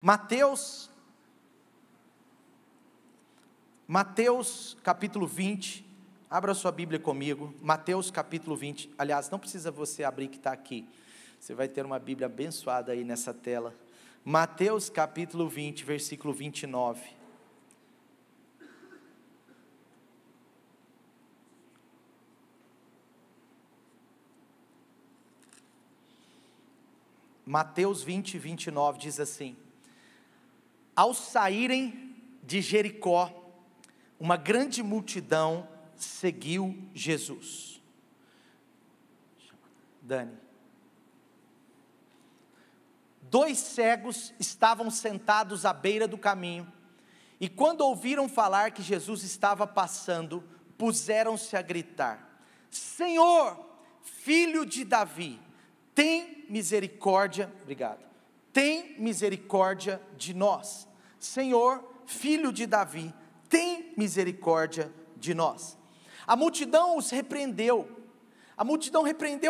Mateus capítulo 20, abra sua Bíblia comigo, Mateus capítulo 20, aliás, não precisa você abrir que está aqui, você vai ter uma Bíblia abençoada aí nessa tela, Mateus capítulo 20, versículo 29, Mateus 20, 29 diz assim: ao saírem de Jericó, uma grande multidão seguiu Jesus. Dani. 2 cegos estavam sentados à beira do caminho, e quando ouviram falar que Jesus estava passando, puseram-se a gritar: Senhor, filho de Davi, tem misericórdia, obrigado, tem misericórdia de nós. Senhor, filho de Davi, tem misericórdia de nós. A multidão os repreendeu,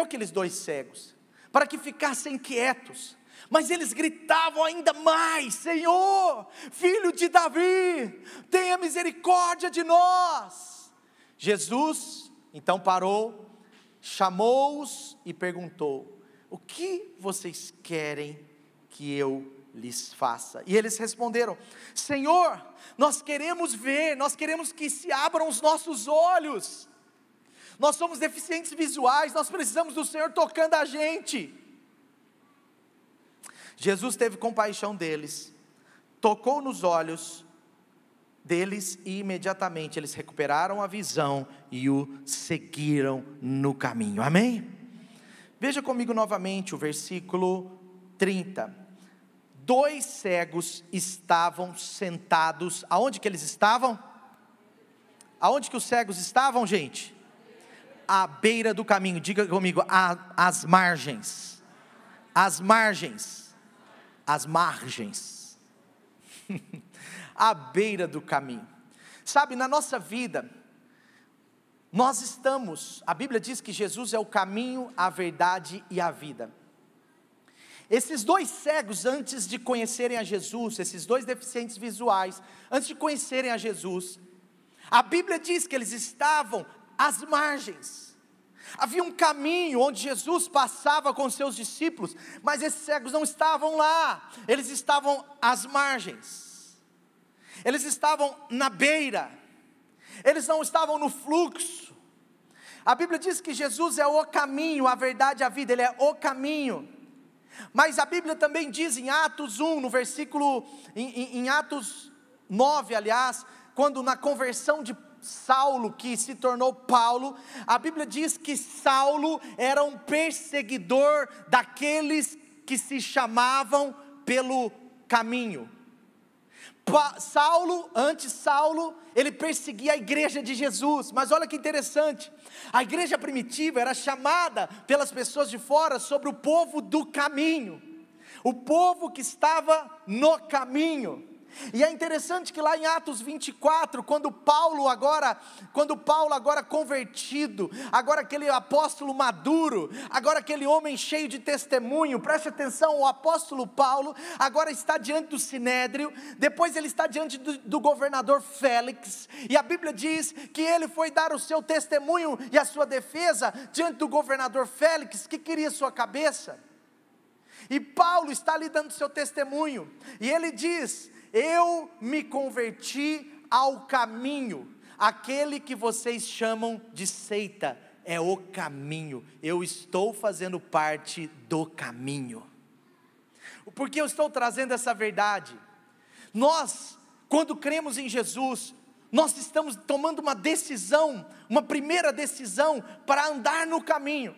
aqueles 2 cegos, para que ficassem quietos, mas eles gritavam ainda mais: Senhor, filho de Davi, tenha misericórdia de nós. Jesus então parou, chamou-os e perguntou: o que vocês querem que eu lhes faça? E eles responderam: Senhor, nós queremos ver, nós queremos que se abram os nossos olhos, nós somos deficientes visuais, nós precisamos do Senhor tocando a gente. Jesus teve compaixão deles, tocou nos olhos deles e imediatamente eles recuperaram a visão e o seguiram no caminho, amém? Veja comigo novamente o versículo 30, 2 cegos estavam sentados, aonde que eles estavam? Aonde que os cegos estavam, gente? À beira do caminho, diga comigo, às margens, à beira do caminho. Sabe, na nossa vida, a Bíblia diz que Jesus é o caminho, a verdade e a vida. Esses 2 cegos, antes de conhecerem a Jesus, esses 2 deficientes visuais, antes de conhecerem a Jesus, a Bíblia diz que eles estavam às margens. Havia um caminho onde Jesus passava com seus discípulos, mas esses cegos não estavam lá, eles estavam às margens, eles estavam na beira, eles não estavam no fluxo. A Bíblia diz que Jesus é o caminho, a verdade e a vida, Ele é o caminho. Mas a Bíblia também diz em Atos 1, no versículo, em Atos 9, aliás, quando na conversão de Saulo, que se tornou Paulo, a Bíblia diz que Saulo era um perseguidor daqueles que se chamavam pelo caminho. Saulo, ele perseguia a igreja de Jesus, mas olha que interessante, a igreja primitiva era chamada pelas pessoas de fora sobre o povo do caminho, o povo que estava no caminho. E é interessante que lá em Atos 24, quando Paulo agora convertido, agora aquele apóstolo maduro, agora aquele homem cheio de testemunho, preste atenção, o apóstolo Paulo agora está diante do Sinédrio, depois ele está diante do governador Félix, e a Bíblia diz que ele foi dar o seu testemunho e a sua defesa diante do governador Félix, que queria sua cabeça. E Paulo está ali dando seu testemunho, e ele diz: eu me converti ao caminho, aquele que vocês chamam de seita, é o caminho, eu estou fazendo parte do caminho. Por que eu estou trazendo essa verdade? Nós, quando cremos em Jesus, nós estamos tomando uma decisão, uma primeira decisão, para andar no caminho,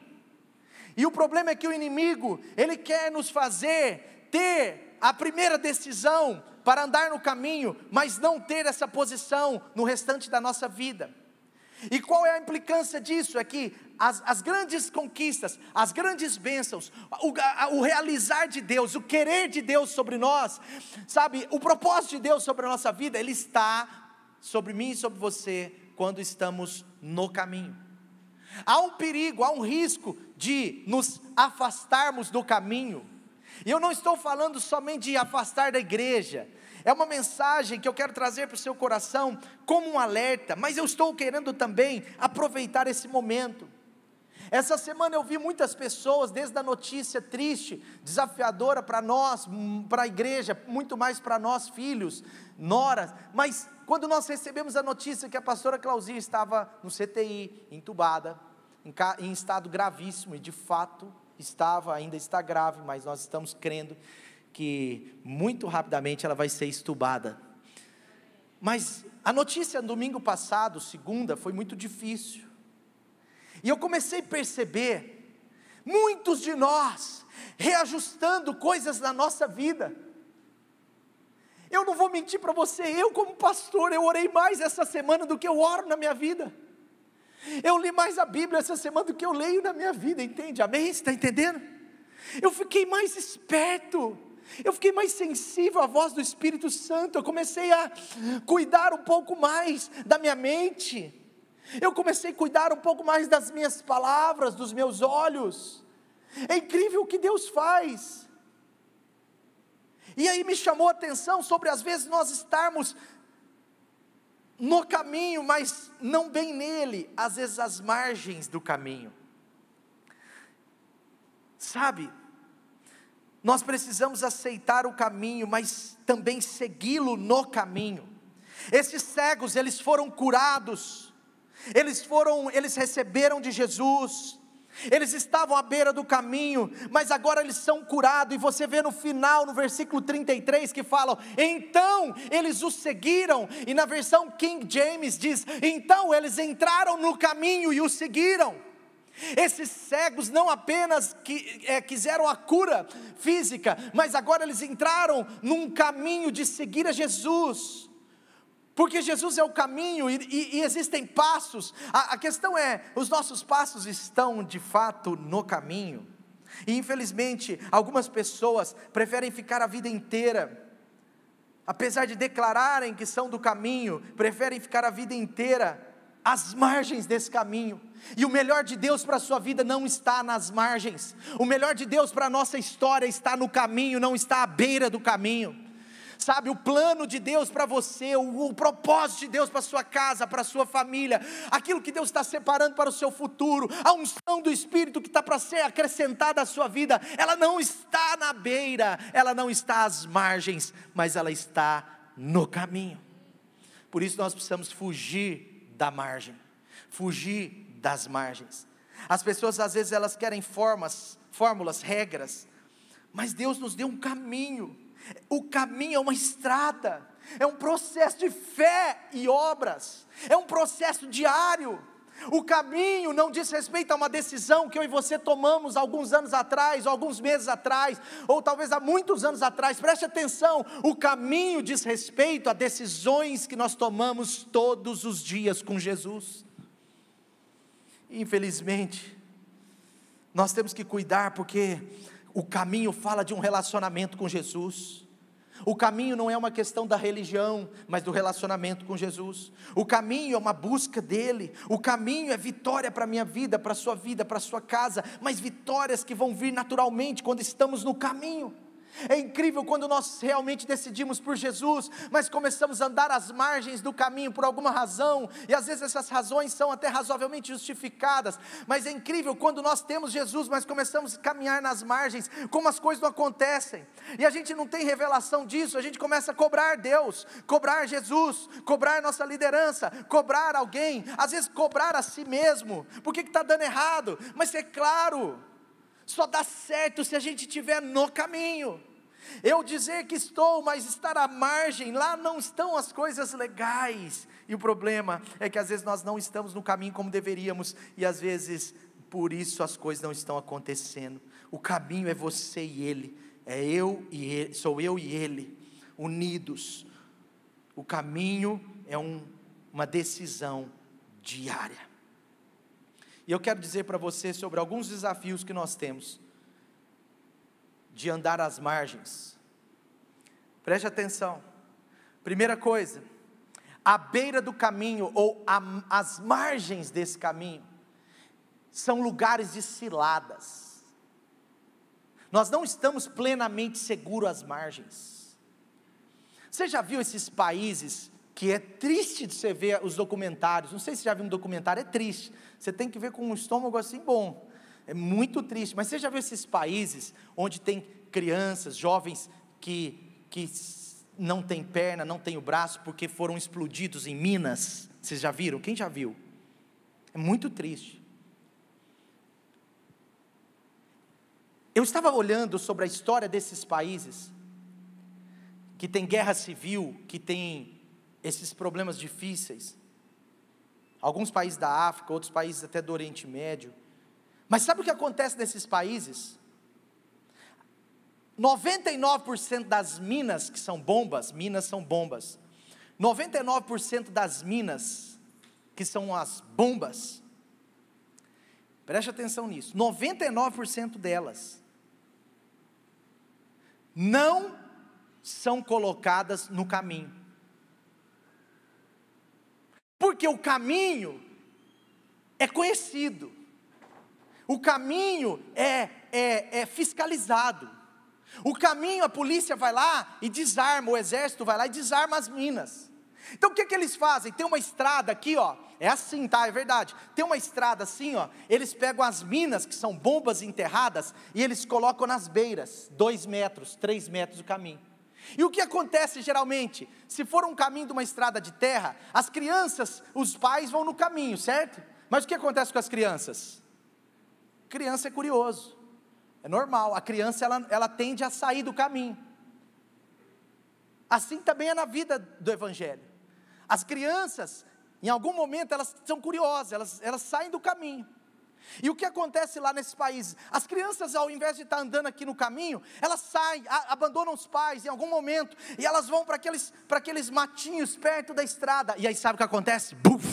e o problema é que o inimigo, ele quer nos fazer ter a primeira decisão, para andar no caminho, mas não ter essa posição no restante da nossa vida. E qual é a implicância disso? É que as grandes conquistas, as grandes bênçãos, o realizar de Deus, o querer de Deus sobre nós, sabe, o propósito de Deus sobre a nossa vida, Ele está sobre mim e sobre você, quando estamos no caminho. Há um perigo, há um risco de nos afastarmos do caminho, E eu não estou falando somente de afastar da igreja, é uma mensagem que eu quero trazer para o seu coração como um alerta, mas eu estou querendo também aproveitar esse momento. Essa semana eu vi muitas pessoas, desde a notícia triste, desafiadora para nós, para a igreja, muito mais para nós filhos, noras, mas quando nós recebemos a notícia que a pastora Clauzinha estava no CTI, entubada, em estado gravíssimo, e de fato ainda está grave, mas nós estamos crendo que muito rapidamente ela vai ser entubada. Mas a notícia no domingo passado, segunda, foi muito difícil, e eu comecei a perceber, muitos de nós, reajustando coisas na nossa vida. Eu não vou mentir para você, eu como pastor, eu orei mais essa semana do que eu oro na minha vida. Eu li mais a Bíblia essa semana do que eu leio na minha vida, entende? Amém? Você está entendendo? Eu fiquei mais esperto, eu fiquei mais sensível à voz do Espírito Santo, eu comecei a cuidar um pouco mais da minha mente, eu comecei a cuidar um pouco mais das minhas palavras, dos meus olhos. É incrível o que Deus faz. E aí me chamou a atenção sobre às vezes nós estarmos no caminho, mas não bem nele, às vezes às margens do caminho. Sabe, nós precisamos aceitar o caminho, mas também segui-lo no caminho. Esses cegos, eles foram curados, eles receberam de Jesus, eles estavam à beira do caminho, mas agora eles são curados, e você vê no final, no versículo 33, que falam, então eles o seguiram, e na versão King James diz, então eles entraram no caminho e o seguiram. Esses cegos não apenas quiseram a cura física, mas agora eles entraram num caminho de seguir a Jesus, porque Jesus é o caminho, e existem passos. A questão é, os nossos passos estão de fato no caminho? E infelizmente, algumas pessoas preferem ficar a vida inteira, apesar de declararem que são do caminho, preferem ficar a vida inteira às margens desse caminho. E o melhor de Deus para a sua vida não está nas margens, o melhor de Deus para a nossa história está no caminho, não está à beira do caminho. Sabe, o plano de Deus para você, o propósito de Deus para a sua casa, para a sua família, aquilo que Deus está separando para o seu futuro, a unção do Espírito que está para ser acrescentada à sua vida, ela não está na beira, ela não está às margens, mas ela está no caminho. Por isso nós precisamos fugir da margem, fugir das margens. As pessoas às vezes elas querem fórmulas, regras, mas Deus nos deu um caminho. O caminho é uma estrada, é um processo de fé e obras, é um processo diário. O caminho não diz respeito a uma decisão que eu e você tomamos alguns anos atrás, ou alguns meses atrás, ou talvez há muitos anos atrás. Preste atenção, o caminho diz respeito a decisões que nós tomamos todos os dias com Jesus. Infelizmente, nós temos que cuidar, porque o caminho fala de um relacionamento com Jesus. O caminho não é uma questão da religião, mas do relacionamento com Jesus. O caminho é uma busca dele. O caminho é vitória para a minha vida, para a sua vida, para a sua casa, mas vitórias que vão vir naturalmente quando estamos no caminho. É incrível quando nós realmente decidimos por Jesus, mas começamos a andar às margens do caminho por alguma razão, e às vezes essas razões são até razoavelmente justificadas, mas é incrível quando nós temos Jesus, mas começamos a caminhar nas margens, como as coisas não acontecem, e a gente não tem revelação disso, a gente começa a cobrar Deus, cobrar Jesus, cobrar nossa liderança, cobrar alguém, às vezes cobrar a si mesmo, por que está dando errado? Mas é claro, só dá certo se a gente estiver no caminho. Eu dizer que estou, mas estar à margem, lá não estão as coisas legais. E o problema é que às vezes nós não estamos no caminho como deveríamos, e às vezes por isso as coisas não estão acontecendo. O caminho é você e ele, é eu e ele, sou eu e ele, unidos. O caminho é uma decisão diária. E eu quero dizer para você sobre alguns desafios que nós temos de andar às margens. Preste atenção. Primeira coisa, à beira do caminho, ou às margens desse caminho, são lugares de ciladas. Nós não estamos plenamente seguros às margens. Você já viu esses países que é triste de você ver os documentários? Não sei se você já viu um documentário, é triste. Você tem que ver com um estômago assim bom. É muito triste. Mas você já viu esses países onde tem crianças, jovens que não tem perna, não tem o braço, porque foram explodidos em minas? Vocês já viram? Quem já viu? É muito triste. Eu estava olhando sobre a história desses países, que tem guerra civil, que tem esses problemas difíceis, alguns países da África, outros países até do Oriente Médio, mas sabe o que acontece nesses países? 99% das minas que são bombas, 99% das minas que são as bombas, preste atenção nisso, 99% delas não são colocadas no caminho, porque o caminho é conhecido, o caminho é fiscalizado, o caminho, a polícia vai lá e desarma, o exército vai lá e desarma as minas. Então o que eles fazem? Tem uma estrada aqui, ó, é assim, tá? É verdade. Tem uma estrada assim, ó. Eles pegam as minas, que são bombas enterradas, e eles colocam nas beiras, 2 metros, 3 metros do caminho. E o que acontece geralmente? Se for um caminho de uma estrada de terra, as crianças, os pais vão no caminho, certo? Mas o que acontece com as crianças? Criança é curioso, é normal. A criança ela tende a sair do caminho. Assim também é na vida do evangelho. As crianças, em algum momento, elas são curiosas, elas saem do caminho. E o que acontece lá nesses países? As crianças, ao invés de estar andando aqui no caminho, elas saem, abandonam os pais em algum momento, e elas vão para aqueles matinhos perto da estrada, e aí sabe o que acontece? Buf!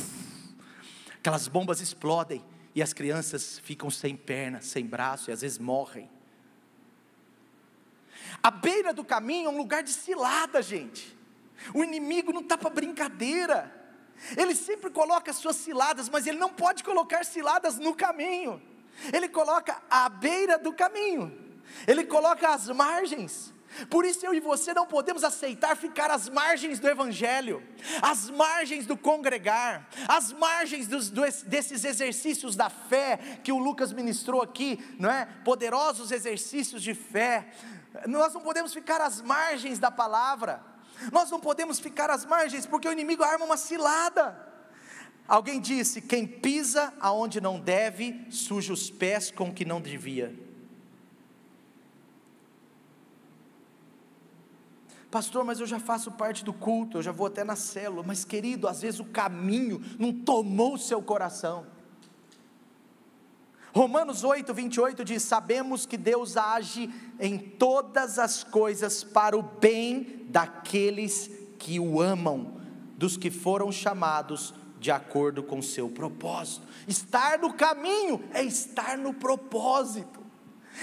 Aquelas bombas explodem, e as crianças ficam sem perna, sem braço, e às vezes morrem. A beira do caminho é um lugar de cilada, gente. O inimigo não está para brincadeira. Ele sempre coloca as suas ciladas, mas ele não pode colocar ciladas no caminho. Ele coloca à beira do caminho. Ele coloca às margens. Por isso eu e você não podemos aceitar ficar às margens do evangelho, às margens do congregar, às margens desses exercícios da fé que o Lucas ministrou aqui, não é? Poderosos exercícios de fé. Nós não podemos ficar às margens da palavra. Nós não podemos ficar às margens, porque o inimigo arma uma cilada. Alguém disse: quem pisa aonde não deve, suja os pés com o que não devia. Pastor, mas eu já faço parte do culto, eu já vou até na célula. Mas querido, às vezes o caminho não tomou o seu coração. Romanos 8:28 diz: sabemos que Deus age em todas as coisas para o bem daqueles que o amam, dos que foram chamados de acordo com o seu propósito. Estar no caminho é estar no propósito.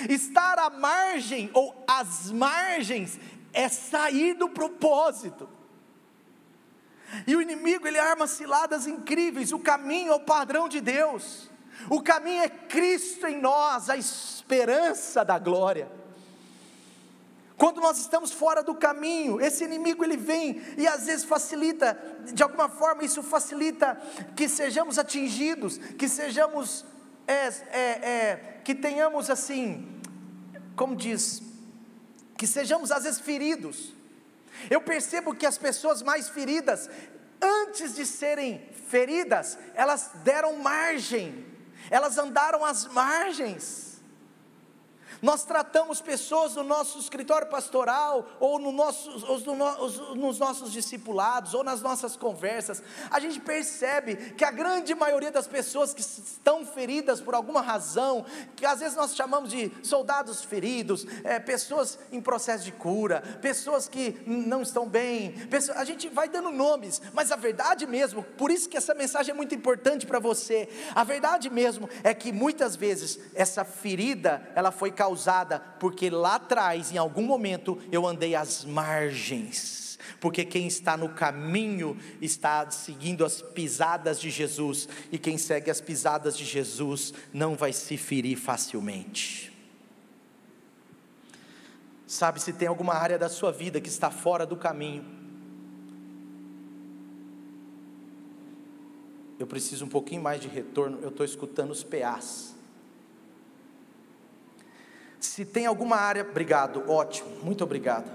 Estar à margem ou às margens é sair do propósito. E o inimigo, ele arma ciladas incríveis. O caminho é o padrão de Deus. O caminho é Cristo em nós, a esperança da glória. Quando nós estamos fora do caminho, esse inimigo ele vem e às vezes facilita, de alguma forma isso facilita que sejamos atingidos, que sejamos, que tenhamos assim, como diz, que sejamos às vezes feridos. Eu percebo que as pessoas mais feridas, antes de serem feridas, elas deram margem, elas andaram às margens. Nós tratamos pessoas no nosso escritório pastoral, ou nos nossos discipulados, ou nas nossas conversas, a gente percebe que a grande maioria das pessoas que estão feridas por alguma razão, que às vezes nós chamamos de soldados feridos, pessoas em processo de cura, pessoas que não estão bem, a gente vai dando nomes, mas a verdade mesmo, por isso que essa mensagem é muito importante para você, a verdade mesmo é que muitas vezes essa ferida, ela foi causada porque lá atrás, em algum momento, eu andei às margens, porque quem está no caminho, está seguindo as pisadas de Jesus, e quem segue as pisadas de Jesus, não vai se ferir facilmente. Sabe, se tem alguma área da sua vida que está fora do caminho, eu preciso um pouquinho mais de retorno, eu estou escutando os PAs. Se tem alguma área, obrigado, ótimo, muito obrigado.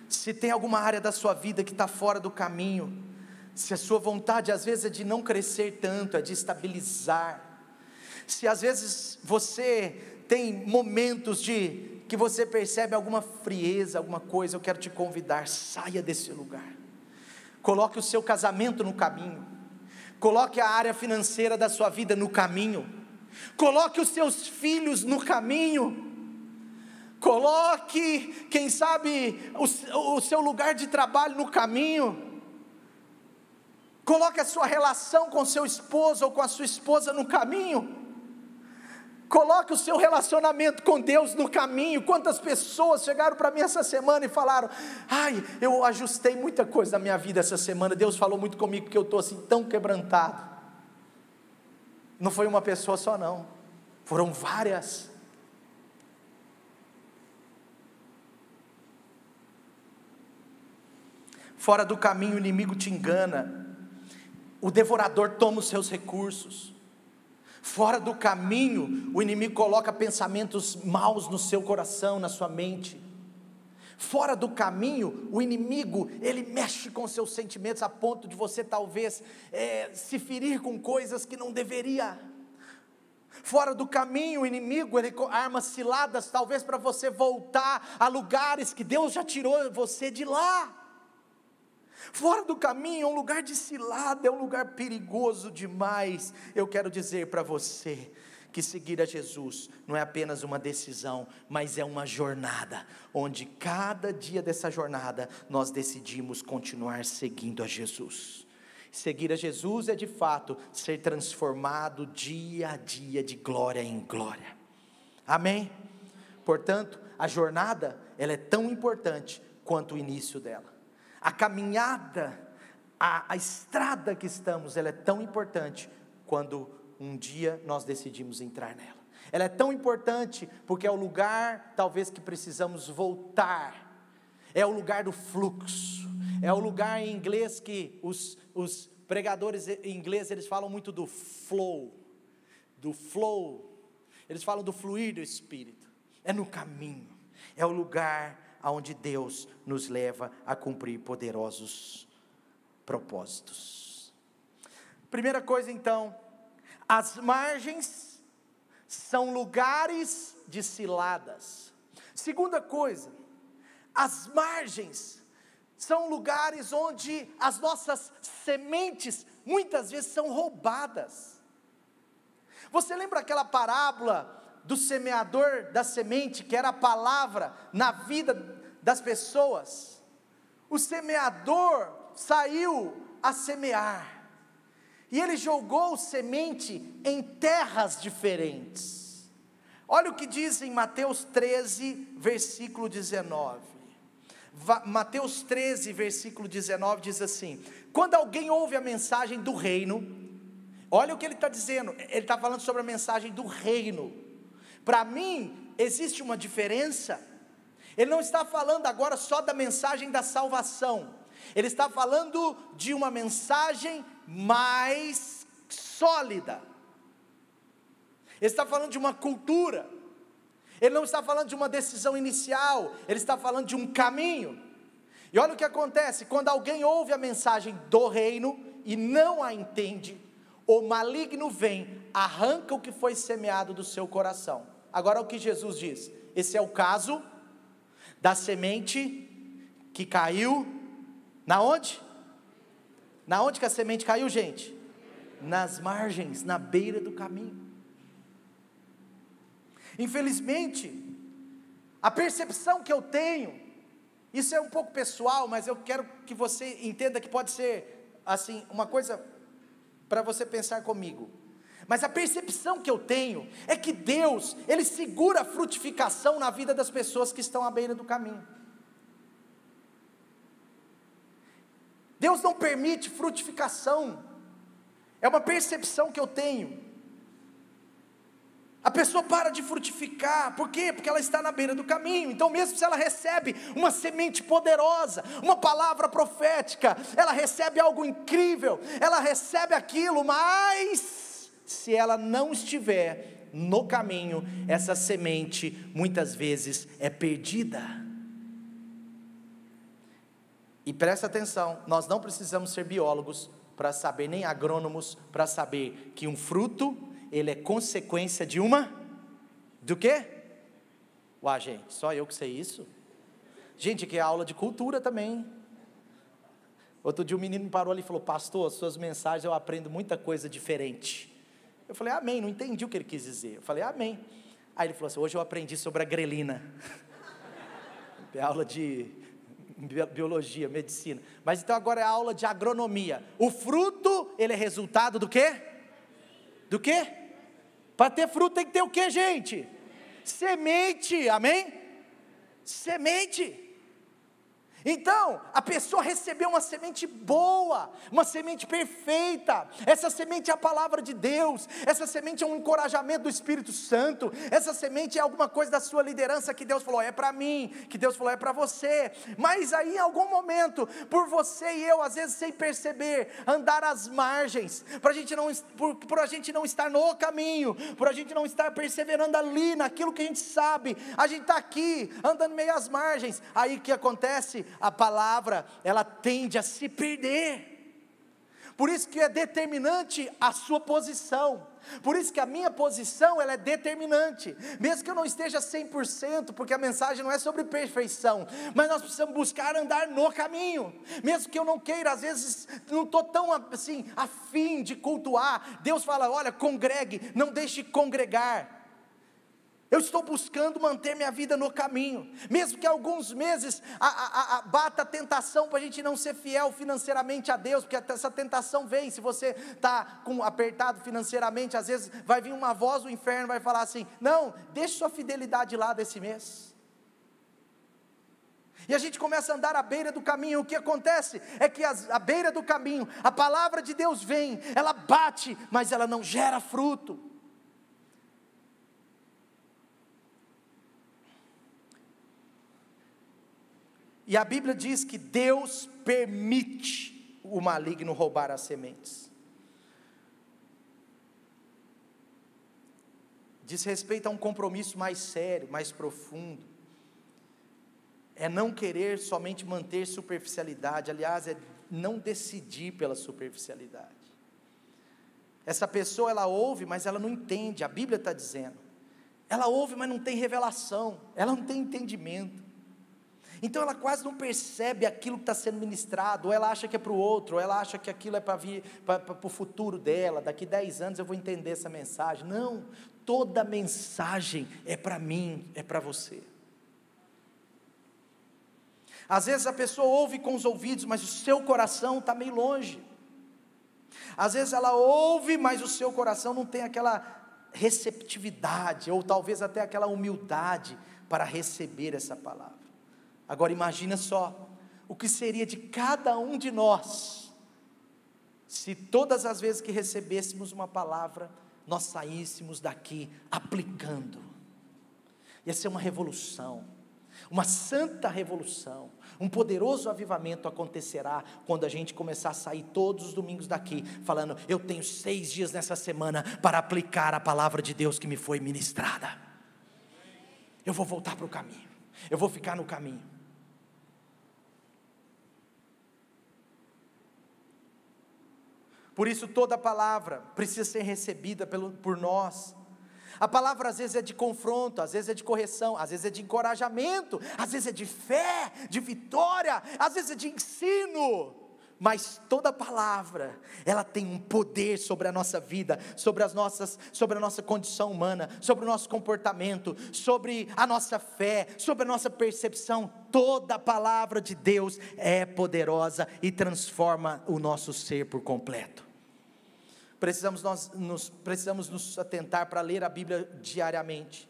Se tem alguma área da sua vida que está fora do caminho, se a sua vontade às vezes é de não crescer tanto, é de estabilizar, se às vezes você tem momentos que você percebe alguma frieza, alguma coisa, eu quero te convidar, saia desse lugar, coloque o seu casamento no caminho, coloque a área financeira da sua vida no caminho, coloque os seus filhos no caminho, coloque, quem sabe, o seu lugar de trabalho no caminho, coloque a sua relação com seu esposo ou com a sua esposa no caminho, coloque o seu relacionamento com Deus no caminho. Quantas pessoas chegaram para mim essa semana e falaram: ai, eu ajustei muita coisa na minha vida essa semana, Deus falou muito comigo, porque eu estou assim tão quebrantado. Não foi uma pessoa só não, foram várias. Fora do caminho o inimigo te engana, o devorador toma os seus recursos. Fora do caminho o inimigo coloca pensamentos maus no seu coração, na sua mente. Fora do caminho o inimigo, ele mexe com seus sentimentos a ponto de você talvez se ferir com coisas que não deveria. Fora do caminho o inimigo, ele arma ciladas talvez para você voltar a lugares que Deus já tirou você de lá. Fora do caminho é um lugar de cilada, é um lugar perigoso demais. Eu quero dizer para você que seguir a Jesus não é apenas uma decisão, mas é uma jornada, onde cada dia dessa jornada nós decidimos continuar seguindo a Jesus. Seguir a Jesus é de fato ser transformado dia a dia de glória em glória, amém? Portanto, a jornada, ela é tão importante quanto o início dela. A caminhada, a estrada que estamos, ela é tão importante quando um dia nós decidimos entrar nela. Ela é tão importante porque é o lugar talvez que precisamos voltar, é o lugar do fluxo, é o lugar em inglês que os pregadores em inglês, eles falam muito do flow, eles falam do fluir do Espírito, é no caminho, é o lugar aonde Deus nos leva a cumprir poderosos propósitos. Primeira coisa então, as margens são lugares de ciladas. Segunda coisa, as margens são lugares onde as nossas sementes muitas vezes são roubadas. Você lembra aquela parábola do semeador da semente, que era a palavra na vida das pessoas? O semeador saiu a semear, e ele jogou semente em terras diferentes. Olha o que diz em Mateus 13, versículo 19. Mateus 13, versículo 19 diz assim: quando alguém ouve a mensagem do reino, olha o que ele está dizendo, ele está falando sobre a mensagem do reino. Para mim, existe uma diferença. Ele não está falando agora só da mensagem da salvação, ele está falando de uma mensagem mais sólida, ele está falando de uma cultura, ele não está falando de uma decisão inicial, ele está falando de um caminho. E olha o que acontece, quando alguém ouve a mensagem do reino e não a entende, o maligno vem, arranca o que foi semeado do seu coração. Agora o que Jesus diz, esse é o caso da semente que caiu, na onde? Na onde que a semente caiu, gente? Nas margens, na beira do caminho. Infelizmente, a percepção que eu tenho, isso é um pouco pessoal, mas eu quero que você entenda que pode ser, assim, uma coisa para você pensar comigo. Mas a percepção que eu tenho é que Deus, Ele segura a frutificação na vida das pessoas que estão à beira do caminho. Deus não permite frutificação, é uma percepção que eu tenho. A pessoa para de frutificar, por quê? Porque ela está na beira do caminho. Então mesmo se ela recebe uma semente poderosa, uma palavra profética, ela recebe algo incrível, ela recebe aquilo, mas se ela não estiver no caminho, essa semente muitas vezes é perdida. E presta atenção, nós não precisamos ser biólogos para saber, nem agrônomos, para saber que um fruto, ele é consequência de do quê? Ué, gente, só eu que sei isso? Gente, aqui é aula de cultura também. Outro dia um menino me parou ali e falou: pastor, as suas mensagens eu aprendo muita coisa diferente. Eu falei: amém, não entendi o que ele quis dizer. Eu falei: amém. Aí ele falou assim: hoje eu aprendi sobre a grelina. É aula de biologia, medicina. Mas então agora é aula de agronomia. O fruto, ele é resultado do quê? Do quê? Para ter fruto tem que ter o quê, gente? Semente, amém? Semente. Então, a pessoa recebeu uma semente boa, uma semente perfeita. Essa semente é a palavra de Deus, essa semente é um encorajamento do Espírito Santo, essa semente é alguma coisa da sua liderança que Deus falou: é para mim, que Deus falou: é para você. Mas aí em algum momento, por você e eu, às vezes sem perceber, andar às margens, por a gente não estar no caminho, por a gente não estar perseverando ali, naquilo que a gente sabe, a gente está aqui, andando meio às margens. Aí o que acontece? A palavra, ela tende a se perder. Por isso que é determinante a sua posição. Por isso que a minha posição, ela é determinante. Mesmo que eu não esteja 100%, porque a mensagem não é sobre perfeição, mas nós precisamos buscar andar no caminho. Mesmo que eu não queira, às vezes não estou tão assim, afim de cultuar. Deus fala: olha, congregue, não deixe de congregar. Eu estou buscando manter minha vida no caminho, mesmo que alguns meses bata a tentação para a gente não ser fiel financeiramente a Deus, porque essa tentação vem. Se você está apertado financeiramente, às vezes vai vir uma voz do inferno, vai falar assim: não, deixe sua fidelidade lá desse mês. E a gente começa a andar à beira do caminho. O que acontece é que à beira do caminho, a palavra de Deus vem, ela bate, mas ela não gera fruto. E a Bíblia diz que Deus permite o maligno roubar as sementes. Diz respeito a um compromisso mais sério, mais profundo. É não querer somente manter superficialidade, aliás, é não decidir pela superficialidade. Essa pessoa, ela ouve, mas ela não entende, a Bíblia está dizendo. Ela ouve, mas não tem revelação, ela não tem entendimento. Então ela quase não percebe aquilo que está sendo ministrado, ou ela acha que é para o outro, ou ela acha que aquilo é para vir, para o futuro dela, daqui 10 anos eu vou entender essa mensagem. Não, toda mensagem é para mim, é para você. Às vezes a pessoa ouve com os ouvidos, mas o seu coração está meio longe. Às vezes ela ouve, mas o seu coração não tem aquela receptividade, ou talvez até aquela humildade para receber essa palavra. Agora imagina só, o que seria de cada um de nós, se todas as vezes que recebêssemos uma palavra, nós saíssemos daqui aplicando. Ia ser uma revolução, uma santa revolução, um poderoso avivamento acontecerá, quando a gente começar a sair todos os domingos daqui, falando: eu tenho 6 dias nessa semana, para aplicar a palavra de Deus que me foi ministrada. Eu vou voltar para o caminho, eu vou ficar no caminho. Por isso toda palavra precisa ser recebida por nós. A palavra às vezes é de confronto, às vezes é de correção, às vezes é de encorajamento, às vezes é de fé, de vitória, às vezes é de ensino. Mas toda palavra, ela tem um poder sobre a nossa vida, sobre a nossa condição humana, sobre o nosso comportamento, sobre a nossa fé, sobre a nossa percepção. Toda palavra de Deus é poderosa e transforma o nosso ser por completo. Precisamos nos atentar para ler a Bíblia diariamente.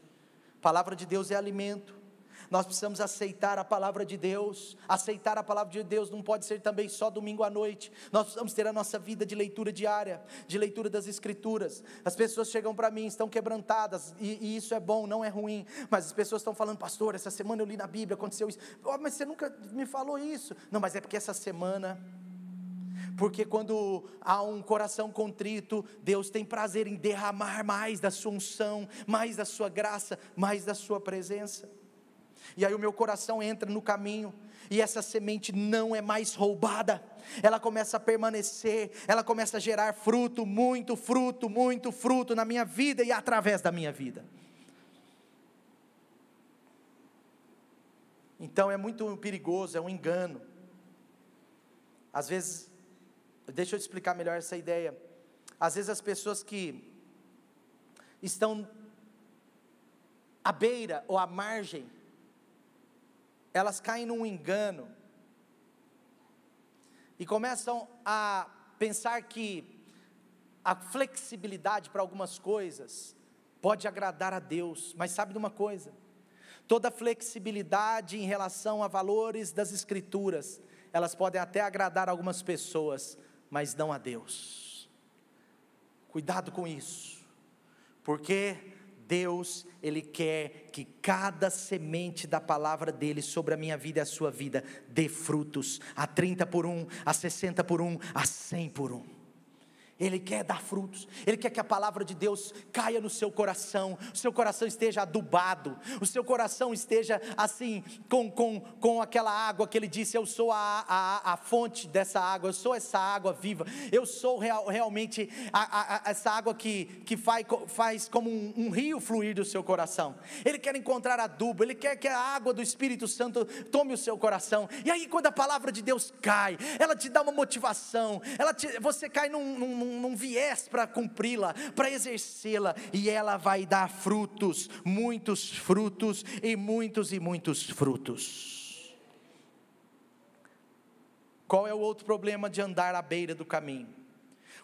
A palavra de Deus é alimento. Nós precisamos aceitar a palavra de Deus. Aceitar a palavra de Deus não pode ser também só domingo à noite. Nós precisamos ter a nossa vida de leitura diária, de leitura das Escrituras. As pessoas chegam para mim, estão quebrantadas, e isso é bom, não é ruim, mas as pessoas estão falando: pastor, essa semana eu li na Bíblia, aconteceu isso. Oh, mas você nunca me falou isso. Não, mas é porque essa semana... Porque quando há um coração contrito, Deus tem prazer em derramar mais da sua unção, mais da sua graça, mais da sua presença. E aí o meu coração entra no caminho, e essa semente não é mais roubada, ela começa a permanecer, ela começa a gerar fruto, muito fruto na minha vida e através da minha vida. Então é muito perigoso, é um engano. Às vezes, deixa eu te explicar melhor essa ideia. Às vezes as pessoas que estão à beira ou à margem, elas caem num engano e começam a pensar que a flexibilidade para algumas coisas pode agradar a Deus. Mas sabe de uma coisa? Toda flexibilidade em relação a valores das Escrituras, elas podem até agradar algumas pessoas, mas não a Deus. Cuidado com isso, porque Deus, Ele quer que cada semente da palavra dEle sobre a minha vida e a sua vida dê frutos, a 30 por 1, a 60 por 1, a 100 por 1. Ele quer dar frutos, Ele quer que a palavra de Deus caia no seu coração, o seu coração esteja adubado, o seu coração esteja assim, com aquela água que Ele disse: eu sou a fonte dessa água, eu sou essa água viva, eu sou realmente essa água que faz como um rio fluir do seu coração. Ele quer encontrar adubo, Ele quer que a água do Espírito Santo tome o seu coração, e aí quando a palavra de Deus cai, ela te dá uma motivação, você cai num viés para cumpri-la, para exercê-la, e ela vai dar frutos, muitos frutos, e muitos frutos. Qual é o outro problema de andar à beira do caminho?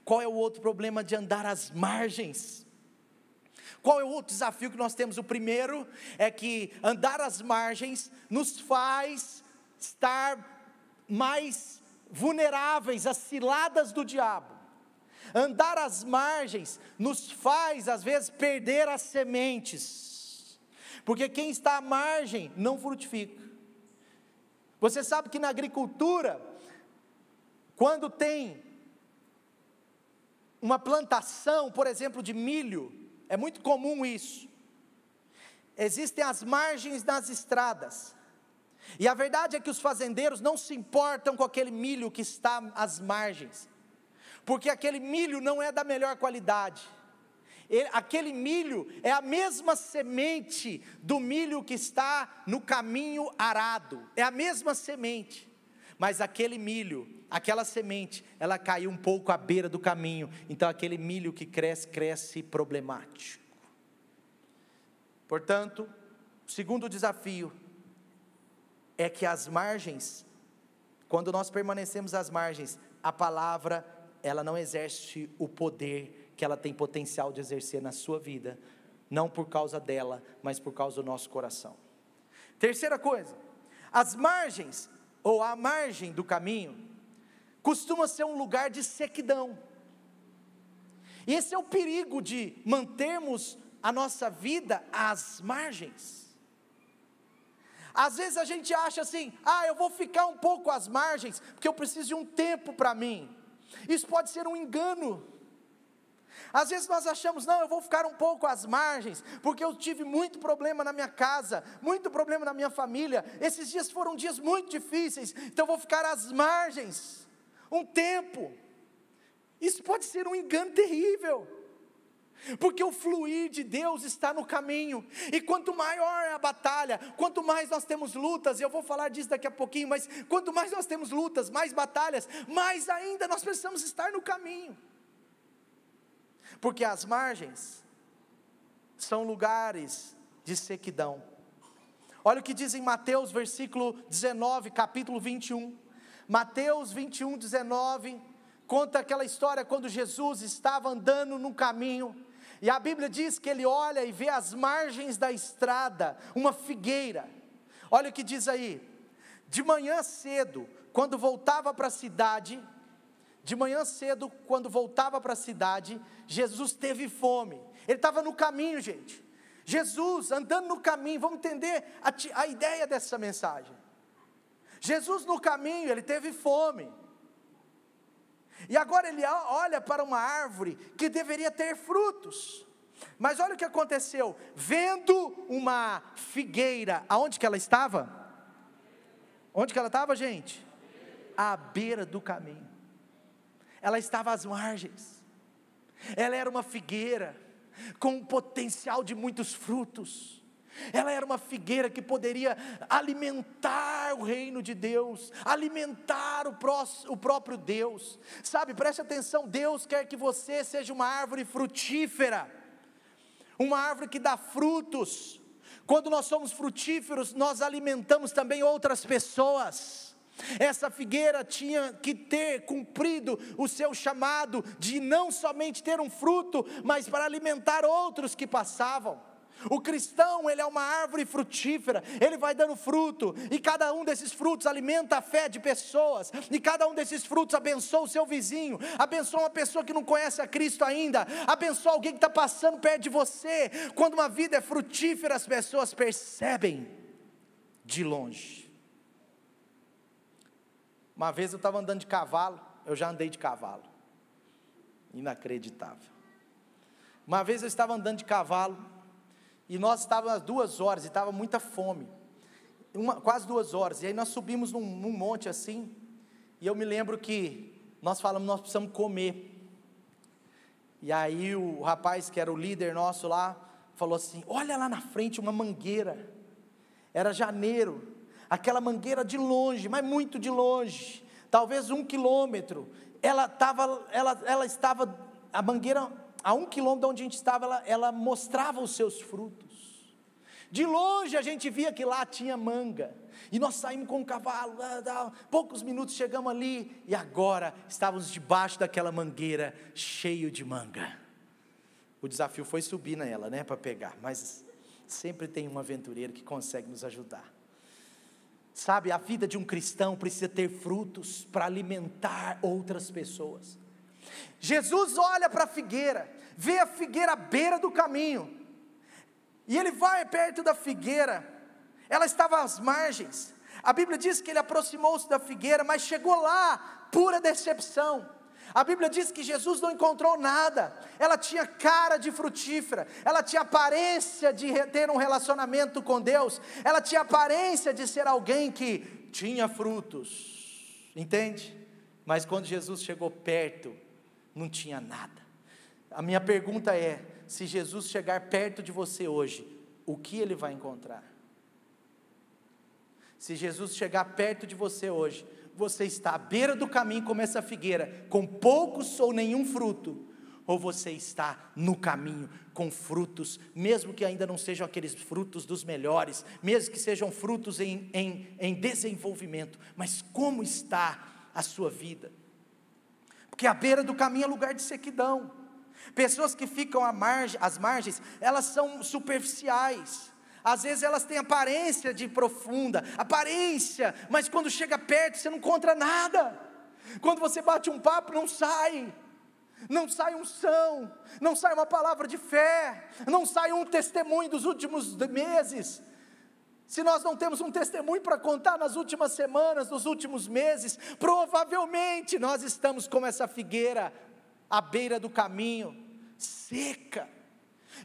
Qual é o outro problema de andar às margens? Qual é o outro desafio que nós temos? O primeiro é que andar às margens nos faz estar mais vulneráveis às ciladas do diabo. Andar às margens nos faz às vezes perder as sementes, porque quem está à margem não frutifica. Você sabe que na agricultura, quando tem uma plantação, por exemplo, de milho, é muito comum isso. Existem as margens das estradas, e a verdade é que os fazendeiros não se importam com aquele milho que está às margens, porque aquele milho não é da melhor qualidade. Aquele milho é a mesma semente do milho que está no caminho arado, é a mesma semente, mas aquele milho, aquela semente, ela caiu um pouco à beira do caminho, então aquele milho que cresce problemático. Portanto, o segundo desafio é que as margens, quando nós permanecemos às margens, a palavra, ela não exerce o poder que ela tem potencial de exercer na sua vida, não por causa dela, mas por causa do nosso coração. Terceira coisa, as margens, ou a margem do caminho, costuma ser um lugar de sequidão, e esse é o perigo de mantermos a nossa vida às margens. Às vezes a gente acha assim: eu vou ficar um pouco às margens, porque eu preciso de um tempo para mim. Isso pode ser um engano. Às vezes nós achamos: não, eu vou ficar um pouco às margens, porque eu tive muito problema na minha casa, muito problema na minha família, esses dias foram dias muito difíceis, então eu vou ficar às margens, um tempo. Isso pode ser um engano terrível, porque o fluir de Deus está no caminho, e quanto maior é a batalha, quanto mais nós temos lutas, e eu vou falar disso daqui a pouquinho, mas quanto mais nós temos lutas, mais batalhas, mais ainda nós precisamos estar no caminho, porque as margens são lugares de sequidão. Olha o que diz em Mateus versículo 19, capítulo 21, Mateus 21, 19, conta aquela história quando Jesus estava andando no caminho, e a Bíblia diz que ele olha e vê às margens da estrada uma figueira, Olha o que diz aí: de manhã cedo, quando voltava para a cidade, Jesus teve fome. Ele estava no caminho, gente. Jesus andando no caminho, vamos entender a ideia dessa mensagem. Jesus no caminho, ele teve fome. E agora ele olha para uma árvore que deveria ter frutos. Mas olha o que aconteceu: vendo uma figueira, aonde que ela estava? Onde que ela estava, gente? À beira do caminho. Ela estava às margens. Ela era uma figueira com um potencial de muitos frutos. Ela era uma figueira que poderia alimentar o reino de Deus, alimentar o próprio Deus. Sabe, preste atenção, Deus quer que você seja uma árvore frutífera, uma árvore que dá frutos. Quando nós somos frutíferos, nós alimentamos também outras pessoas. Essa figueira tinha que ter cumprido o seu chamado de não somente ter um fruto, mas para alimentar outros que passavam. O cristão, ele é uma árvore frutífera, ele vai dando fruto, e cada um desses frutos alimenta a fé de pessoas, e cada um desses frutos abençoa o seu vizinho, abençoa uma pessoa que não conhece a Cristo ainda, abençoa alguém que está passando perto de você. Quando uma vida é frutífera, as pessoas percebem de longe. Uma vez eu estava andando de cavalo, eu já andei de cavalo, inacreditável. Uma vez eu estava andando de cavalo, e nós estávamos às 2 horas, e estava muita fome, quase 2 horas, e aí nós subimos num monte assim, e eu me lembro que nós falamos, nós precisamos comer, e aí o rapaz que era o líder nosso lá, falou assim: olha lá na frente uma mangueira. Era janeiro, aquela mangueira de longe, mas muito de longe, talvez 1 quilômetro, a mangueira, a 1 quilômetro de onde a gente estava, ela mostrava os seus frutos. De longe a gente via que lá tinha manga, e nós saímos com o cavalo, poucos minutos chegamos ali, e agora estávamos debaixo daquela mangueira, cheio de manga. O desafio foi subir nela, né, para pegar, mas sempre tem um aventureiro que consegue nos ajudar. Sabe, a vida de um cristão precisa ter frutos para alimentar outras pessoas. Jesus olha para a figueira, vê a figueira à beira do caminho, e ele vai perto da figueira. Ela estava às margens. A Bíblia diz que ele aproximou-se da figueira, mas chegou lá, pura decepção. A Bíblia diz que Jesus não encontrou nada. Ela tinha cara de frutífera, ela tinha aparência de ter um relacionamento com Deus, ela tinha aparência de ser alguém que tinha frutos, entende? Mas quando Jesus chegou perto, não tinha nada. A minha pergunta é: se Jesus chegar perto de você hoje, o que ele vai encontrar? Se Jesus chegar perto de você hoje, você está à beira do caminho como essa figueira, com poucos ou nenhum fruto, ou você está no caminho com frutos, mesmo que ainda não sejam aqueles frutos dos melhores, mesmo que sejam frutos em desenvolvimento, mas como está a sua vida? Porque à beira do caminho é lugar de sequidão. Pessoas que ficam às margens, elas são superficiais. Às vezes elas têm aparência de profunda, aparência, mas quando chega perto você não encontra nada. Quando você bate um papo, não sai unção, não sai uma palavra de fé, não sai um testemunho dos últimos meses. Se nós não temos um testemunho para contar nas últimas semanas, nos últimos meses, provavelmente nós estamos como essa figueira à beira do caminho, seca.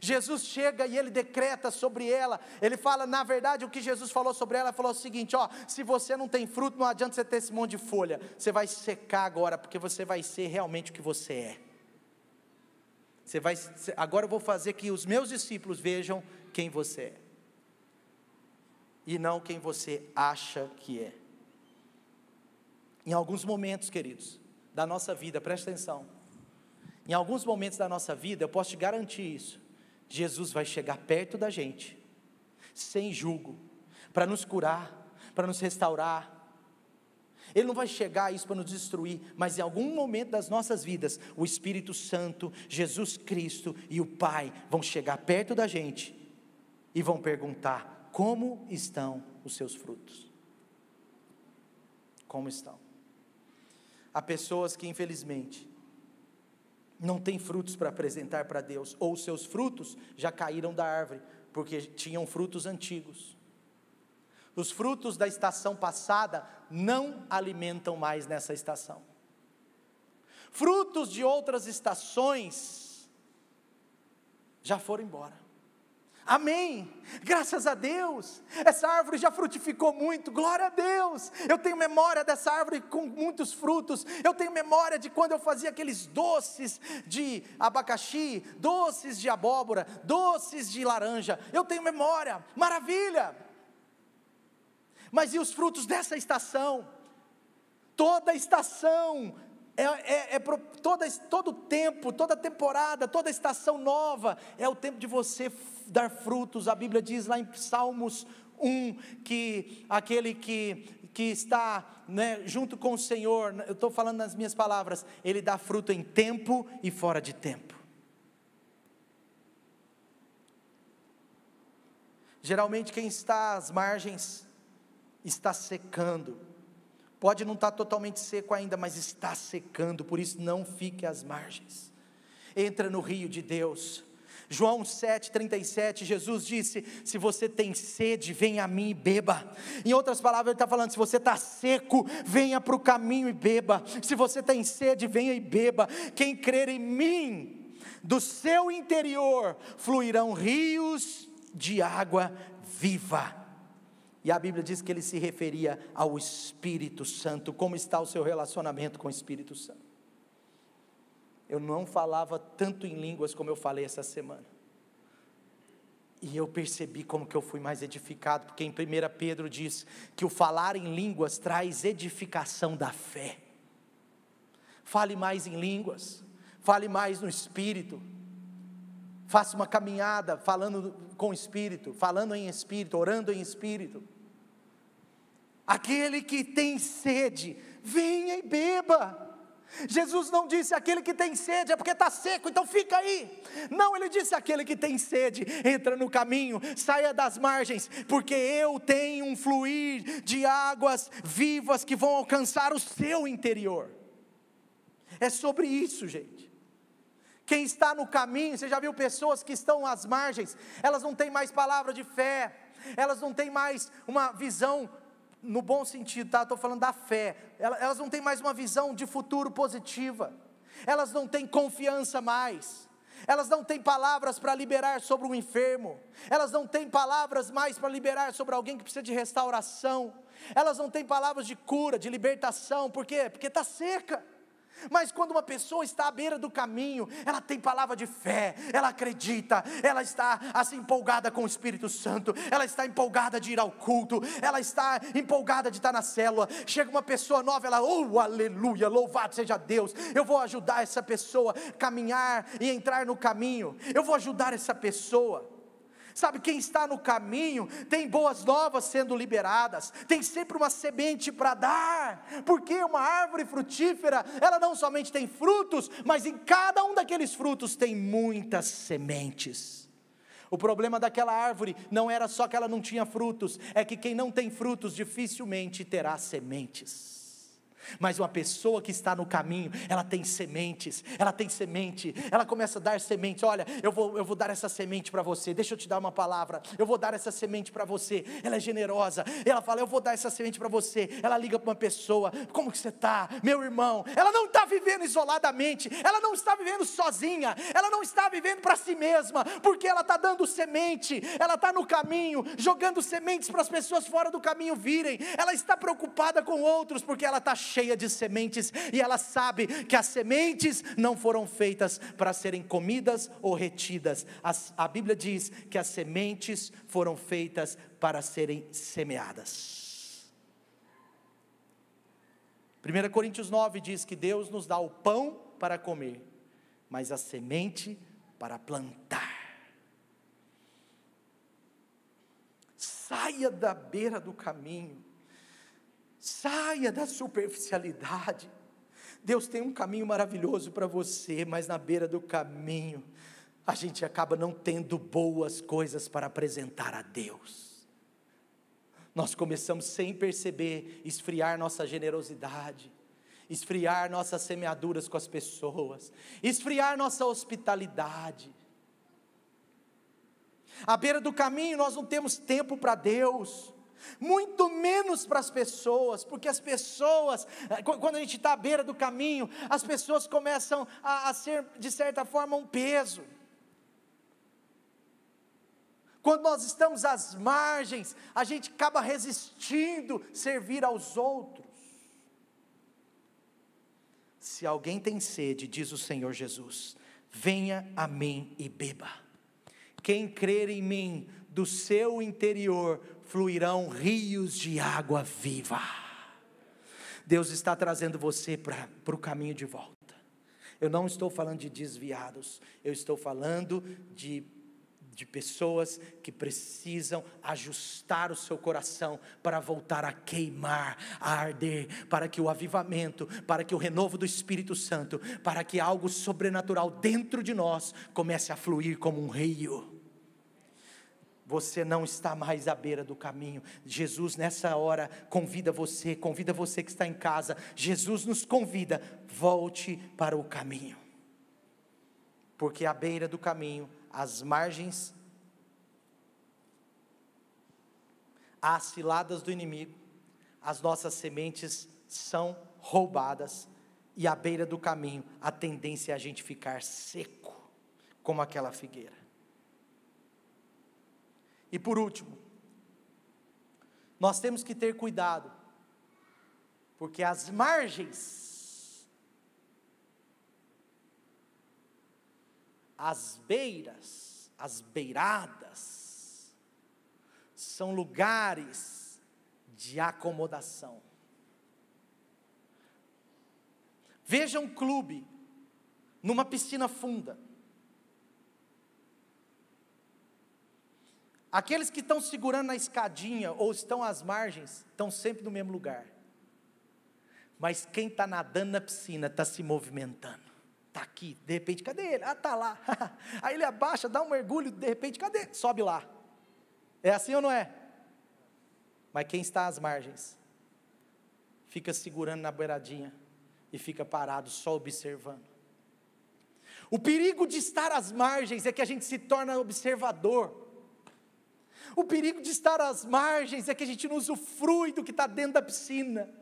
Jesus chega e ele decreta sobre ela, ele fala, na verdade o que Jesus falou sobre ela, falou o seguinte: se você não tem fruto, não adianta você ter esse monte de folha, você vai secar agora, porque você vai ser realmente o que você é. Agora eu vou fazer que os meus discípulos vejam quem você é, e não quem você acha que é. Em alguns momentos, queridos, da nossa vida, presta atenção, em alguns momentos da nossa vida, eu posso te garantir isso, Jesus vai chegar perto da gente, sem julgo, para nos curar, para nos restaurar. Ele não vai chegar isso para nos destruir, mas em algum momento das nossas vidas, o Espírito Santo, Jesus Cristo e o Pai vão chegar perto da gente, e vão perguntar: como estão os seus frutos. Como estão? Há pessoas que infelizmente não têm frutos para apresentar para Deus, ou os seus frutos já caíram da árvore, porque tinham frutos antigos. Os frutos da estação passada não alimentam mais nessa estação. Frutos de outras estações já foram embora. Amém, graças a Deus, essa árvore já frutificou muito, glória a Deus. Eu tenho memória dessa árvore com muitos frutos. Eu tenho memória de quando eu fazia aqueles doces de abacaxi, doces de abóbora, doces de laranja. Eu tenho memória, maravilha. Mas e os frutos dessa estação? Toda estação todo tempo, toda temporada, toda estação nova, é o tempo de você dar frutos. A Bíblia diz lá em Salmos 1, que aquele que está, né, junto com o Senhor, eu estou falando nas minhas palavras, ele dá fruto em tempo e fora de tempo. Geralmente quem está às margens está secando. Pode não estar totalmente seco ainda, mas está secando, por isso não fique às margens. Entra no rio de Deus. João 7,37, Jesus disse: se você tem sede, venha a mim e beba. Em outras palavras, ele está falando: se você está seco, venha para o caminho e beba. Se você tem sede, venha e beba. Quem crer em mim, do seu interior fluirão rios de água viva. E a Bíblia diz que ele se referia ao Espírito Santo. Como está o seu relacionamento com o Espírito Santo? Eu não falava tanto em línguas como eu falei essa semana. E eu percebi como que eu fui mais edificado, porque em 1 Pedro diz que o falar em línguas traz edificação da fé. Fale mais em línguas, fale mais no Espírito. Faça uma caminhada falando com o Espírito, falando em Espírito, orando em Espírito. Aquele que tem sede, venha e beba. Jesus não disse: aquele que tem sede é porque está seco, então fica aí. Não, ele disse: aquele que tem sede, entra no caminho, saia das margens, porque eu tenho um fluir de águas vivas que vão alcançar o seu interior. É sobre isso, gente. Quem está no caminho, você já viu pessoas que estão às margens, elas não têm mais palavra de fé, elas não têm mais uma visão, no bom sentido, tá? Estou falando da fé, elas não têm mais uma visão de futuro positiva, elas não têm confiança mais, elas não têm palavras para liberar sobre um enfermo, elas não têm palavras mais para liberar sobre alguém que precisa de restauração, elas não têm palavras de cura, de libertação. Por quê? Porque está seca. Mas quando uma pessoa está à beira do caminho, ela tem palavra de fé, ela acredita, ela está assim empolgada com o Espírito Santo, ela está empolgada de ir ao culto, ela está empolgada de estar na célula. Chega uma pessoa nova, ela, oh aleluia, louvado seja Deus, eu vou ajudar essa pessoa a caminhar e entrar no caminho, eu vou ajudar essa pessoa. Sabe, quem está no caminho, tem boas novas sendo liberadas, tem sempre uma semente para dar, porque uma árvore frutífera, ela não somente tem frutos, mas em cada um daqueles frutos tem muitas sementes. O problema daquela árvore não era só que ela não tinha frutos, é que quem não tem frutos dificilmente terá sementes. Mas uma pessoa que está no caminho, ela tem sementes, ela começa a dar sementes. Olha, eu vou dar essa semente para você, deixa eu te dar uma palavra, eu vou dar essa semente para você. Ela é generosa, ela fala: eu vou dar essa semente para você. Ela liga para uma pessoa: como que você está, meu irmão? Ela não está vivendo isoladamente, ela não está vivendo sozinha, ela não está vivendo para si mesma, porque ela está dando semente, ela está no caminho, jogando sementes para as pessoas fora do caminho virem. Ela está preocupada com outros, porque ela está cheia de sementes, e ela sabe que as sementes não foram feitas para serem comidas ou retidas. A Bíblia diz que as sementes foram feitas para serem semeadas. 1 Coríntios 9 diz que Deus nos dá o pão para comer, mas a semente para plantar. Saia da beira do caminho, saia da superficialidade. Deus tem um caminho maravilhoso para você, mas na beira do caminho a gente acaba não tendo boas coisas para apresentar a Deus. nós começamos sem perceber, esfriar nossa generosidade, esfriar nossas semeaduras com as pessoas, esfriar nossa hospitalidade. À beira do caminho nós não temos tempo para Deus, muito menos para as pessoas, porque as pessoas, quando a gente está à beira do caminho, as pessoas começam a ser, de certa forma, um peso. Quando nós estamos às margens, a gente acaba resistindo servir aos outros. Se alguém tem sede, diz o Senhor Jesus, venha a mim e beba. Quem crer em mim, do seu interior fluirão rios de água viva. Deus está trazendo você para o caminho de volta. Eu não estou falando de desviados, eu estou falando de pessoas que precisam ajustar o seu coração para voltar a queimar, a arder, para que o avivamento, para que o renovo do Espírito Santo, para que algo sobrenatural dentro de nós comece a fluir como um rio. Você não está mais à beira do caminho. Jesus nessa hora convida você que está em casa. Jesus nos convida, volte para o caminho. Porque à beira do caminho, às margens, às ciladas do inimigo, as nossas sementes são roubadas, e à beira do caminho, a tendência é a gente ficar seco, como aquela figueira. E por último, nós temos que ter cuidado, porque as margens, as beiras, as beiradas, são lugares de acomodação. Veja um clube, numa piscina funda. Aqueles que estão segurando na escadinha, ou estão às margens, estão sempre no mesmo lugar. Mas quem está nadando na piscina, está se movimentando. Está aqui, de repente, cadê ele? Ah, está lá. Aí ele abaixa, dá um mergulho, de repente, cadê? Sobe lá. É assim ou não é? Mas quem está às margens, fica segurando na beiradinha, e fica parado, só observando. O perigo de estar às margens, é que a gente se torna observador. O perigo de estar às margens, é que a gente não usufrui do que está dentro da piscina.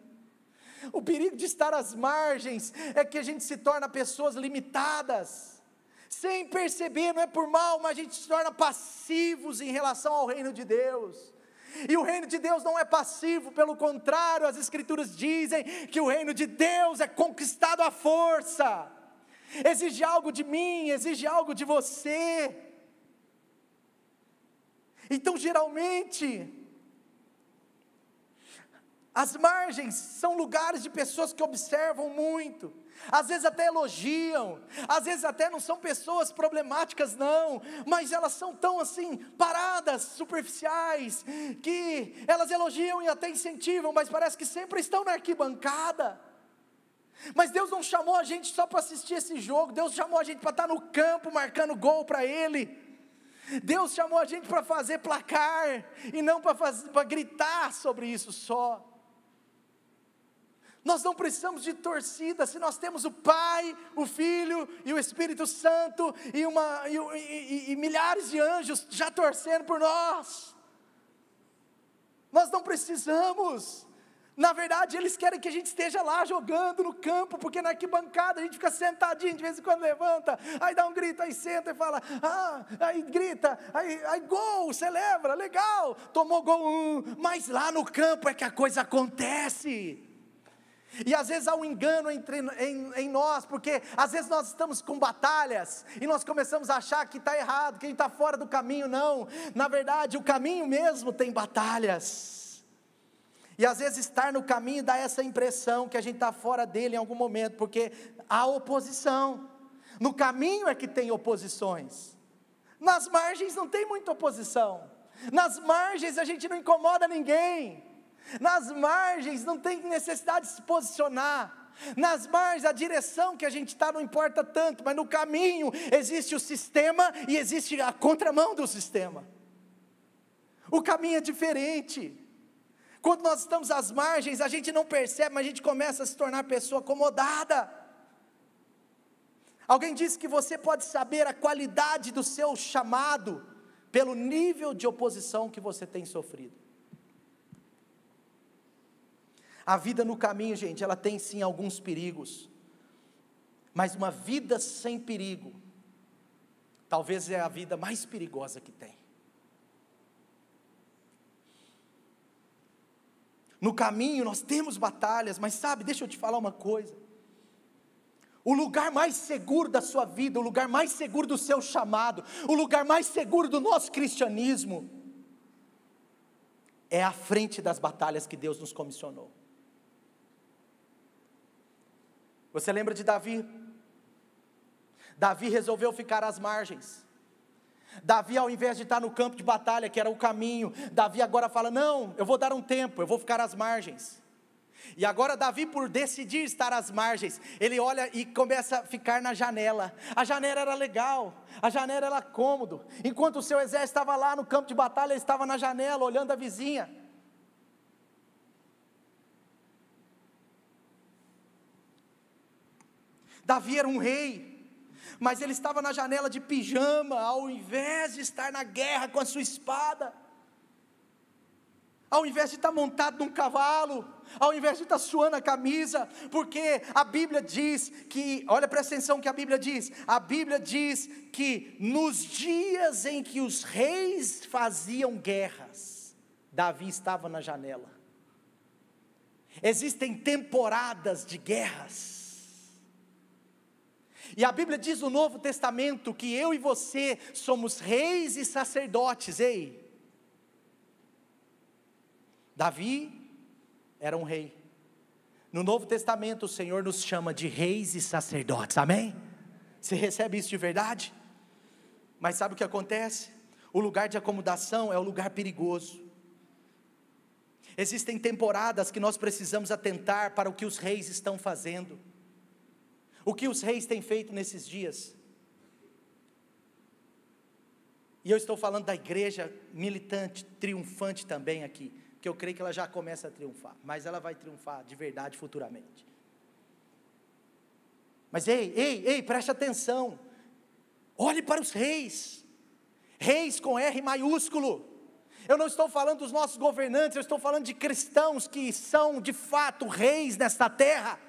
O perigo de estar às margens, é que a gente se torna pessoas limitadas, sem perceber, não é por mal, mas a gente se torna passivos em relação ao reino de Deus. E o reino de Deus não é passivo, pelo contrário, as escrituras dizem que o reino de Deus é conquistado à força, exige algo de mim, exige algo de você. Então geralmente, as margens são lugares de pessoas que observam muito, às vezes até elogiam, às vezes até não são pessoas problemáticas não, mas elas são tão assim, paradas, superficiais, que elas elogiam e até incentivam, mas parece que sempre estão na arquibancada. Mas Deus não chamou a gente só para assistir esse jogo, Deus chamou a gente para estar no campo, marcando gol para Ele. Deus chamou a gente para fazer placar, e não para gritar sobre isso só. Nós não precisamos de torcida, se nós temos o Pai, o Filho e o Espírito Santo, e milhares de anjos já torcendo por nós. Nós não precisamos. Na verdade, eles querem que a gente esteja lá jogando no campo, porque na arquibancada a gente fica sentadinho, de vez em quando levanta, aí dá um grito, aí senta e fala, aí grita, aí gol, celebra, legal, tomou gol, mas lá no campo é que a coisa acontece. E às vezes há um engano em nós, porque às vezes nós estamos com batalhas, e nós começamos a achar que está errado, que a gente está fora do caminho. Não, na verdade o caminho mesmo tem batalhas. E às vezes estar no caminho dá essa impressão que a gente está fora dele em algum momento, porque há oposição. No caminho é que tem oposições, nas margens não tem muita oposição, nas margens a gente não incomoda ninguém, nas margens não tem necessidade de se posicionar, nas margens a direção que a gente está não importa tanto, mas no caminho existe o sistema e existe a contramão do sistema. O caminho é diferente. Quando nós estamos às margens, a gente não percebe, mas a gente começa a se tornar pessoa acomodada. Alguém disse que você pode saber a qualidade do seu chamado pelo nível de oposição que você tem sofrido. A vida no caminho, gente, ela tem sim alguns perigos, mas uma vida sem perigo, talvez é a vida mais perigosa que tem. No caminho nós temos batalhas, mas sabe, deixa eu te falar uma coisa. O lugar mais seguro da sua vida, o lugar mais seguro do seu chamado, o lugar mais seguro do nosso cristianismo, é à frente das batalhas que Deus nos comissionou. Você lembra de Davi? Davi resolveu ficar às margens. Davi, ao invés de estar no campo de batalha, que era o caminho, Davi agora fala, não, eu vou dar um tempo, eu vou ficar às margens. E agora Davi, por decidir estar às margens, ele olha e começa a ficar na janela. A janela era legal, a janela era cômodo. Enquanto o seu exército estava lá no campo de batalha, ele estava na janela, olhando a vizinha. Davi era um rei, mas ele estava na janela de pijama, ao invés de estar na guerra com a sua espada, ao invés de estar montado num cavalo, ao invés de estar suando a camisa, porque a Bíblia diz que, olha, presta atenção que a Bíblia diz que nos dias em que os reis faziam guerras, Davi estava na janela. Existem temporadas de guerras, e a Bíblia diz no Novo Testamento que eu e você somos reis e sacerdotes. Ei, Davi era um rei. No Novo Testamento o Senhor nos chama de reis e sacerdotes, amém? Você recebe isso de verdade? Mas sabe o que acontece? O lugar de acomodação é o lugar perigoso. Existem temporadas que nós precisamos atentar para o que os reis estão fazendo. O que os reis têm feito nesses dias? E eu estou falando da igreja militante, triunfante também aqui, porque eu creio que ela já começa a triunfar, mas ela vai triunfar de verdade futuramente. Mas ei, preste atenção, olhe para os reis, reis com R maiúsculo. Eu não estou falando dos nossos governantes, eu estou falando de cristãos que são de fato reis nesta terra.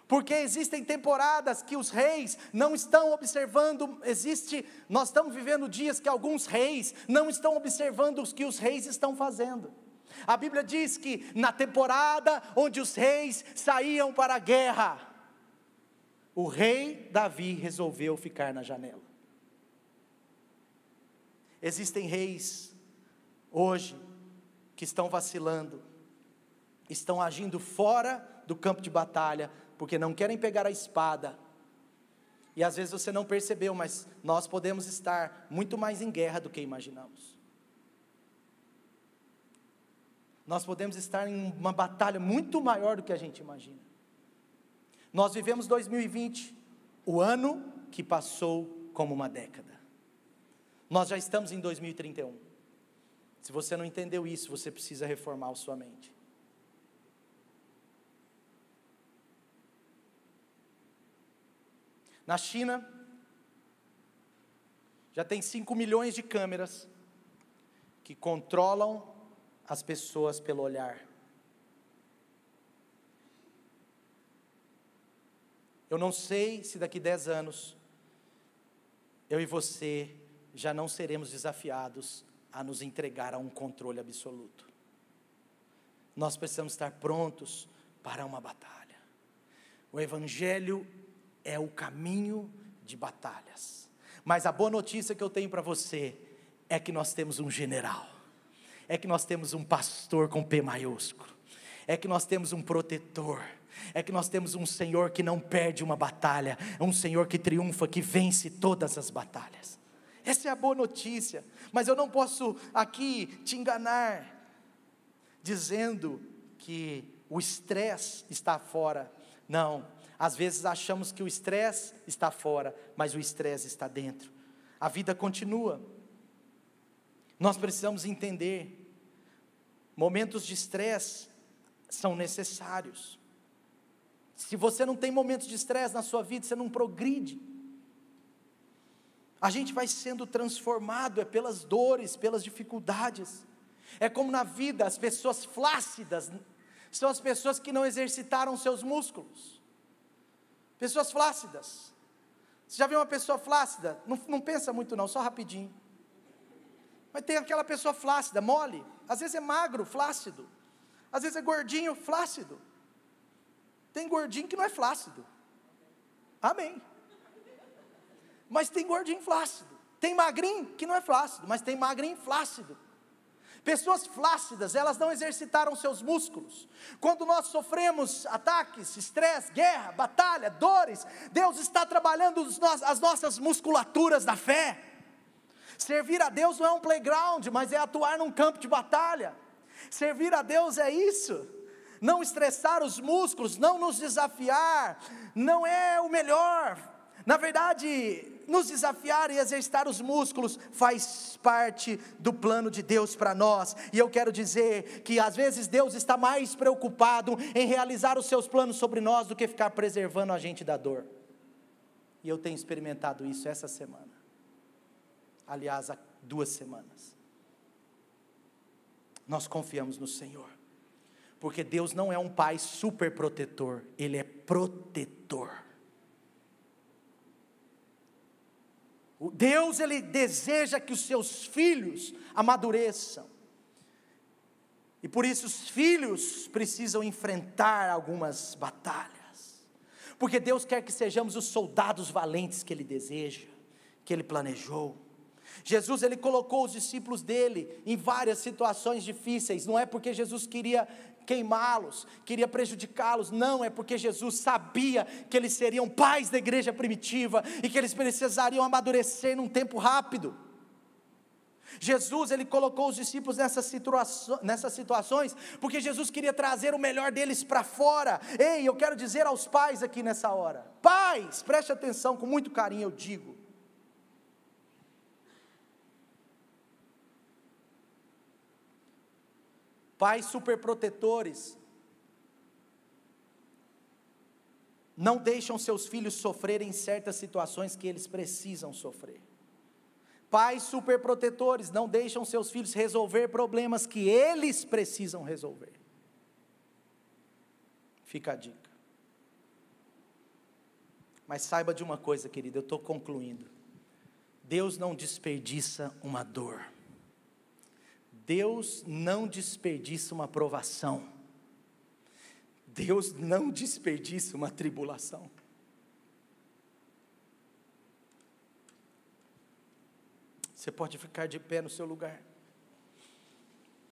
Porque existem temporadas que os reis não estão observando, nós estamos vivendo dias que alguns reis não estão observando o que os reis estão fazendo. A Bíblia diz que na temporada onde os reis saíam para a guerra, o rei Davi resolveu ficar na janela. Existem reis hoje que estão vacilando, estão agindo fora do campo de batalha, porque não querem pegar a espada, e às vezes você não percebeu, mas nós podemos estar muito mais em guerra do que imaginamos. Nós podemos estar em uma batalha muito maior do que a gente imagina. Nós vivemos 2020, o ano que passou como uma década. Nós já estamos em 2031. Se você não entendeu isso, você precisa reformar a sua mente. Na China, já tem 5 milhões de câmeras que controlam as pessoas pelo olhar. Eu não sei se daqui 10 anos, eu e você já não seremos desafiados a nos entregar a um controle absoluto. Nós precisamos estar prontos para uma batalha. O Evangelho é o caminho de batalhas, mas a boa notícia que eu tenho para você, é que nós temos um general, é que nós temos um pastor com P maiúsculo, é que nós temos um protetor, é que nós temos um Senhor que não perde uma batalha, é um Senhor que triunfa, que vence todas as batalhas. Essa é a boa notícia, mas eu não posso aqui te enganar, dizendo que o estresse está fora, não. Às vezes achamos que o estresse está fora, mas o estresse está dentro. A vida continua. Nós precisamos entender Momentos de estresse são necessários. Se você não tem momentos de estresse na sua vida, você não progride. A gente vai sendo transformado, pelas dores, pelas dificuldades. É como na vida, as pessoas flácidas são as pessoas que não exercitaram seus músculos. Pessoas flácidas. Você já viu uma pessoa flácida? Não pensa muito não, só rapidinho. Mas tem aquela pessoa flácida, mole. Às vezes é magro, flácido. Às vezes é gordinho, flácido. Tem gordinho que não é flácido. Amém. Mas tem gordinho flácido. Tem magrinho que não é flácido, mas tem magrinho flácido. Pessoas flácidas, elas não exercitaram seus músculos. Quando nós sofremos ataques, estresse, guerra, batalha, dores, Deus está trabalhando as nossas musculaturas da fé. Servir a Deus não é um playground, mas é atuar num campo de batalha. Servir a Deus é isso. Não estressar os músculos, não nos desafiar, não é o melhor. Na verdade, nos desafiar e exercitar os músculos faz parte do plano de Deus para nós. E eu quero dizer que às vezes Deus está mais preocupado em realizar os seus planos sobre nós do que ficar preservando a gente da dor. E eu tenho experimentado isso essa semana. Aliás, há 2 semanas. Nós confiamos no Senhor. Porque Deus não é um pai super protetor, Ele é protetor. Deus, Ele deseja que os seus filhos amadureçam. E por isso os filhos precisam enfrentar algumas batalhas. Porque Deus quer que sejamos os soldados valentes que Ele deseja, que Ele planejou. Jesus, Ele colocou os discípulos dele em várias situações difíceis. Não é porque Jesus queria queimá-los, queria prejudicá-los, não, é porque Jesus sabia que eles seriam pais da igreja primitiva, e que eles precisariam amadurecer num tempo rápido. Jesus, Ele colocou os discípulos nessas situações, porque Jesus queria trazer o melhor deles para fora. Ei, eu quero dizer aos pais aqui nessa hora, pais, preste atenção, com muito carinho eu digo, pais superprotetores não deixam seus filhos sofrerem em certas situações que eles precisam sofrer. Pais superprotetores não deixam seus filhos resolver problemas que eles precisam resolver. Fica a dica. Mas saiba de uma coisa, querido, eu estou concluindo. Deus não desperdiça uma dor. Deus não desperdiça uma provação. Deus não desperdiça uma tribulação. Você pode ficar de pé no seu lugar.